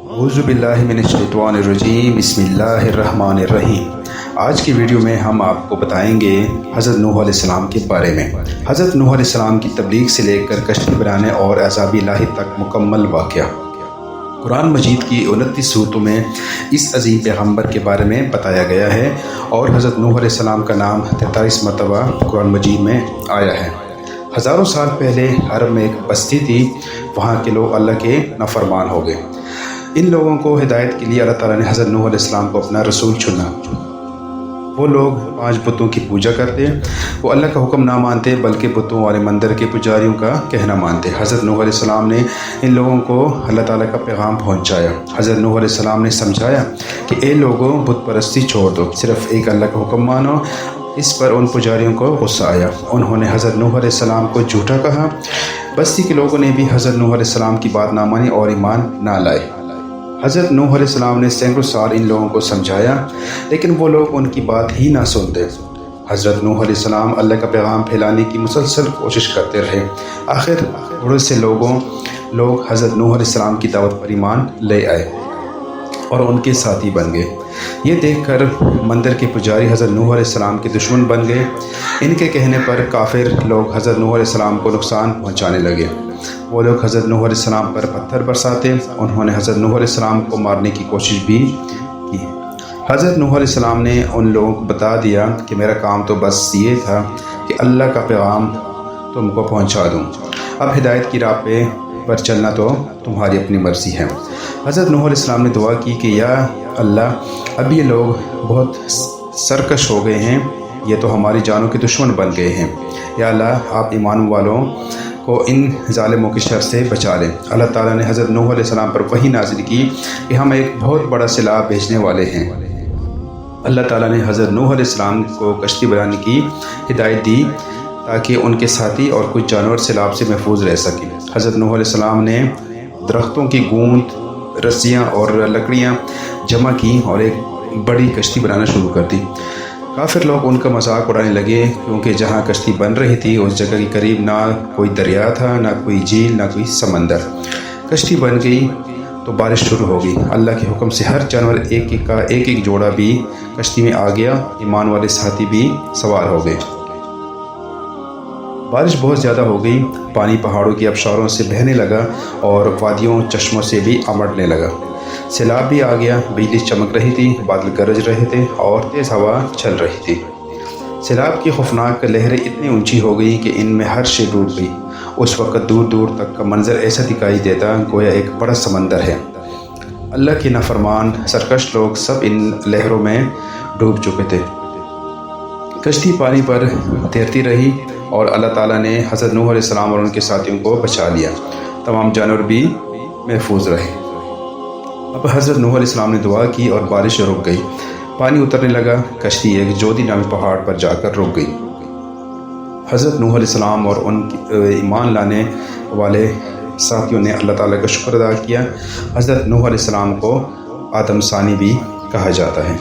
اعوذ باللہ من الشیطان الرجیم، بسم اللہ الرحمن الرحیم۔ آج کی ویڈیو میں ہم آپ کو بتائیں گے حضرت نوح علیہ السلام کے بارے میں۔ حضرت نوح علیہ السلام کی تبلیغ سے لے کر کشتی بنانے اور عذاب الہی تک مکمل واقعہ۔ قرآن مجید کی 29 صورتوں میں اس عظیم پیغمبر کے بارے میں بتایا گیا ہے اور حضرت نوح علیہ السلام کا نام 43 مرتبہ قرآن مجید میں آیا ہے۔ ہزاروں سال پہلے عرب میں ایک بستی تھی، وہاں کے لوگ اللہ کے نافرمان ہو گئے۔ ان لوگوں کو ہدایت کے لیے اللہ تعالیٰ نے حضرت نوح علیہ السلام کو اپنا رسول چنا۔ وہ لوگ 5 بتوں کی پوجا کرتے، وہ اللہ کا حکم نہ مانتے بلکہ بتوں والے مندر کے پجاریوں کا کہنا مانتے۔ حضرت نوح علیہ السلام نے ان لوگوں کو اللہ تعالیٰ کا پیغام پہنچایا۔ حضرت نوح علیہ السلام نے سمجھایا کہ اے لوگوں، بت پرستی چھوڑ دو، صرف ایک اللہ کا حکم مانو۔ اس پر ان پجاریوں کو غصہ آیا، انہوں نے حضرت نوح علیہ السلام کو جھوٹا کہا۔ بستی کے لوگوں نے بھی حضرت نوح علیہ السلام کی بات نہ مانی اور ایمان نہ لائے۔ حضرت نوح علیہ السلام نے سینکڑوں سال ان لوگوں کو سمجھایا، لیکن وہ لوگ ان کی بات ہی نہ سنتے۔ حضرت نوح علیہ السلام اللہ کا پیغام پھیلانے کی مسلسل کوشش کرتے رہے۔ آخر بہت سے لوگ حضرت نوح علیہ السلام کی دعوت پر ایمان لے آئے اور ان کے ساتھی بن گئے۔ یہ دیکھ کر مندر کے پجاری حضرت نوح علیہ السلام کے دشمن بن گئے۔ ان کے کہنے پر کافر لوگ حضرت نوح علیہ السلام کو نقصان پہنچانے لگے۔ وہ لوگ حضرت نوح علیہ السلام پر پتھر برساتے، انہوں نے حضرت نوح علیہ السلام کو مارنے کی کوشش بھی کی۔ حضرت نوح علیہ السلام نے ان لوگوں کو بتا دیا کہ میرا کام تو بس یہ تھا کہ اللہ کا پیغام تم کو پہنچا دوں، اب ہدایت کی راہ پر چلنا تو تمہاری اپنی مرضی ہے۔ حضرت نوح علیہ السلام نے دعا کی کہ یا اللہ، اب یہ لوگ بہت سرکش ہو گئے ہیں، یہ تو ہماری جانوں کے دشمن بن گئے ہیں۔ یا اللہ، آپ ایمان والوں کو ان ظالموں کی شر سے بچا لیں۔ اللہ تعالیٰ نے حضرت نوح علیہ السلام پر وحی نازل کی کہ ہم ایک بہت بڑا سیلاب بھیجنے والے ہیں۔ اللہ تعالیٰ نے حضرت نوح علیہ السلام کو کشتی بنانے کی ہدایت دی تاکہ ان کے ساتھی اور کچھ جانور سیلاب سے محفوظ رہ سکیں۔ حضرت نوح علیہ السلام نے درختوں کی گوند، رسیاں اور لکڑیاں جمع کی اور ایک بڑی کشتی بنانا شروع کر دی۔ کافر لوگ ان کا مذاق اڑانے لگے کیونکہ جہاں کشتی بن رہی تھی اس جگہ کے قریب نہ کوئی دریا تھا، نہ کوئی جھیل، نہ کوئی سمندر۔ کشتی بن گئی تو بارش شروع ہو گئی۔ اللہ کے حکم سے ہر جانور ایک جوڑا بھی کشتی میں آ گیا، ایمان والے ساتھی بھی سوار ہو گئے۔ بارش بہت زیادہ ہو گئی، پانی پہاڑوں کی آبشاروں سے بہنے لگا اور وادیوں چشموں سے بھی امڑنے لگا۔ سیلاب بھی آ گیا، بجلی چمک رہی تھی، بادل گرج رہے تھے اور تیز ہوا چل رہی تھی۔ سیلاب کی خوفناک لہریں اتنی اونچی ہو گئی کہ ان میں ہر شے ڈوب گئی۔ اس وقت دور دور تک کا منظر ایسا دکھائی دیتا گویا ایک بڑا سمندر ہے۔ اللہ کے نافرمان سرکش لوگ سب ان لہروں میں ڈوب چکے تھے۔ کشتی پانی پر تیرتی رہی اور اللہ تعالیٰ نے حضرت نوح علیہ السلام اور ان کے ساتھیوں کو بچا لیا۔ تمام جانور بھی محفوظ رہے۔ اب حضرت نوح علیہ السلام نے دعا کی اور بارش رک گئی، پانی اترنے لگا، کشتی ایک جودی نامی پہاڑ پر جا کر رک گئی۔ حضرت نوح علیہ السلام اور ان ایمان لانے والے ساتھیوں نے اللہ تعالیٰ کا شکر ادا کیا۔ حضرت نوح علیہ السلام کو آدم ثانی بھی کہا جاتا ہے۔